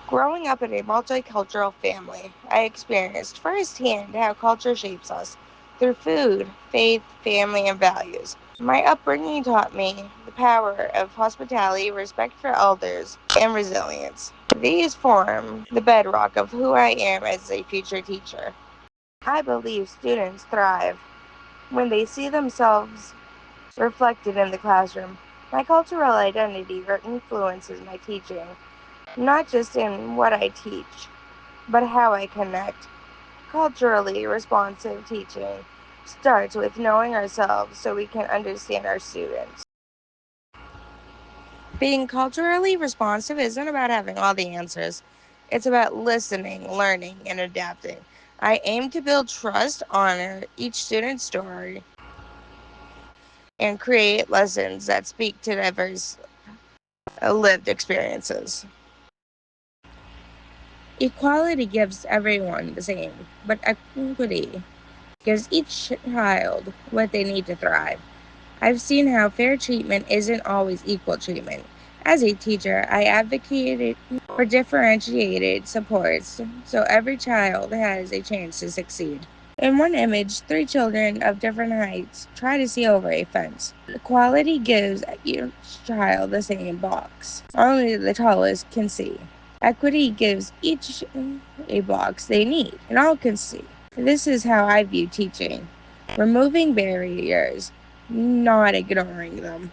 Growing up in a multicultural family, I experienced firsthand how culture shapes us through food, faith, family, and values. My upbringing taught me the power of hospitality, respect for elders, and resilience. These form the bedrock of who I am as a future teacher. I believe students thrive when they see themselves reflected in the classroom. My cultural identity influences my teaching, not just in what I teach, but how I connect. Culturally responsive teaching starts with knowing ourselves so we can understand our students. Being culturally responsive isn't about having all the answers, it's about listening, learning, and adapting. I aim to build trust, honor each student's story, and create lessons that speak to diverse lived experiences. Equality gives everyone the same, but equity gives each child what they need to thrive. I've seen how fair treatment isn't always equal treatment. As a teacher, I advocated for differentiated supports so every child has a chance to succeed. In one image, three children of different heights try to see over a fence. Equality gives each child the same box. Only the tallest can see. Equity gives each a box they need, and all can see. This is how I view teaching: removing barriers, not ignoring them.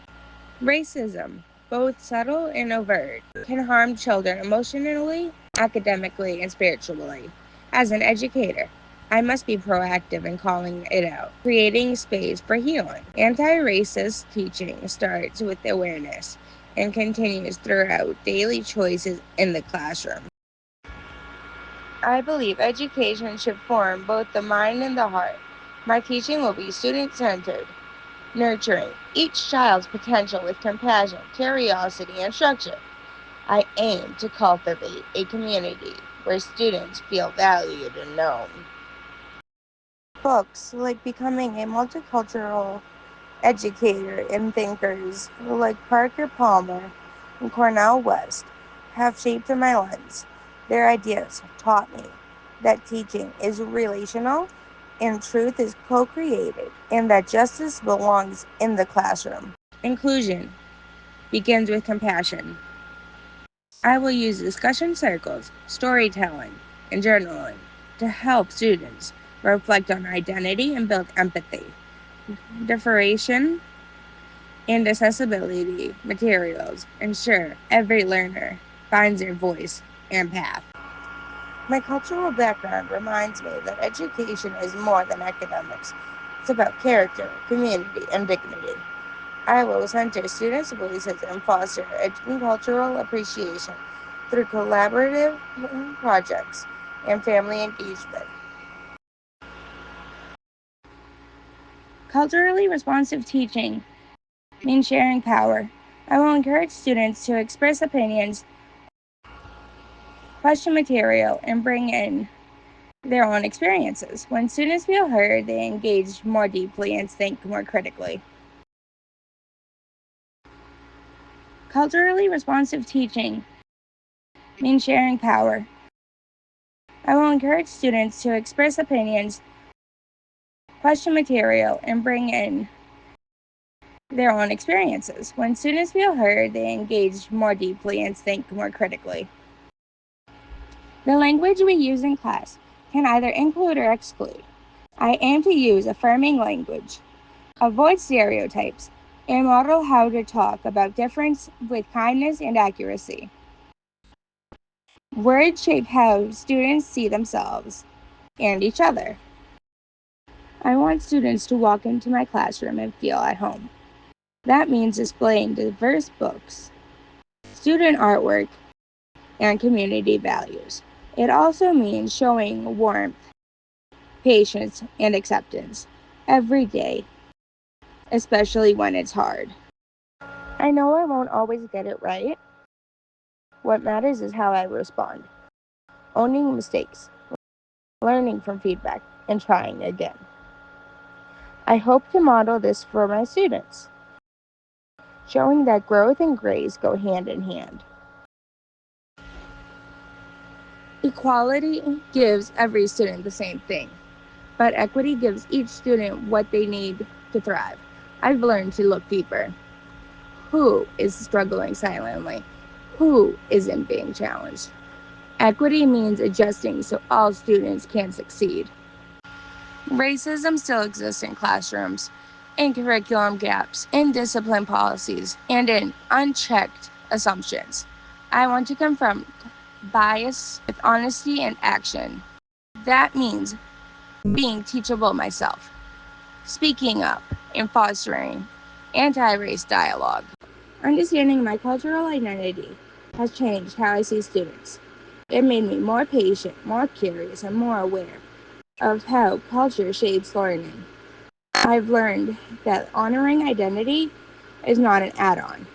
Racism, both subtle and overt, can harm children emotionally, academically, and spiritually. As an educator, I must be proactive in calling it out, creating space for healing. Anti racist teaching starts with awareness and continues throughout daily choices in the classroom. I believe education should form both the mind and the heart. My teaching will be student centered, nurturing each child's potential with compassion, curiosity, and structure. I aim to cultivate a community where students feel valued and known. Books like Becoming a Multicultural Educator and thinkers like Parker Palmer and Cornell West have shaped my lens. Their ideas taught me that teaching is relational and truth is co created, and that justice belongs in the classroom. Inclusion begins with compassion. I will use discussion circles, storytelling, and journaling to help students reflect on identity and build empathy. Differentiation and accessibility materials ensure every learner finds their voice and path. My cultural background reminds me that education is more than academics. It's about character, community, and dignity. I will center students' voices and foster cultural appreciation through collaborative projects and family engagement. Culturally responsive teaching means sharing power. I will encourage students to express opinions, question material, and bring in their own experiences. When students feel heard, they engage more deeply and think more critically. Culturally responsive teaching means sharing power. I will encourage students to express opinions, question material, and bring in their own experiences. When students feel heard, they engage more deeply and think more critically. The language we use in class can either include or exclude. I aim to use affirming language, avoid stereotypes, and model how to talk about difference with kindness and accuracy. Words shape how students see themselves and each other. I want students to walk into my classroom and feel at home. That means displaying diverse books, student artwork, and community values. It also means showing warmth, patience, and acceptance every day, especially when it's hard. I know I won't always get it right. What matters is how I respond, owning mistakes, learning from feedback, and trying again. I hope to model this for my students, showing that growth and grace go hand in hand. Equality gives every student the same thing, but equity gives each student what they need to thrive. I've learned to look deeper. Who is struggling silently? Who isn't being challenged? Equity means adjusting so all students can succeed. Racism still exists in classrooms, in curriculum gaps, in discipline policies, and in unchecked assumptions. I want to confront bias with honesty and action. That means being teachable myself, speaking up, and fostering anti race dialogue. Understanding my cultural identity has changed how I see students. It made me more patient, more curious, and more aware of how culture shapes learning. I've learned that honoring identity is not an add on,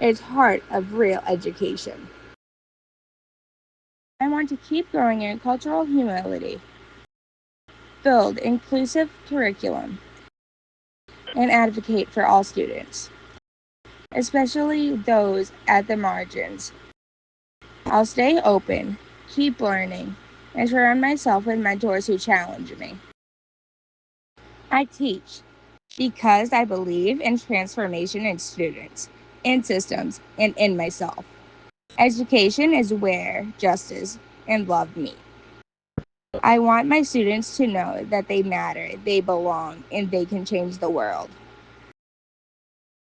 it's part of real education. I want to keep growing in cultural humility, build inclusive curriculum, and advocate for all students, especially those at the margins. I'll stay open, keep learning, and surround myself with mentors who challenge me. I teach because I believe in transformation in students, in systems, and in myself. Education is where justice and love meet. I want my students to know that they matter, they belong, and they can change the world.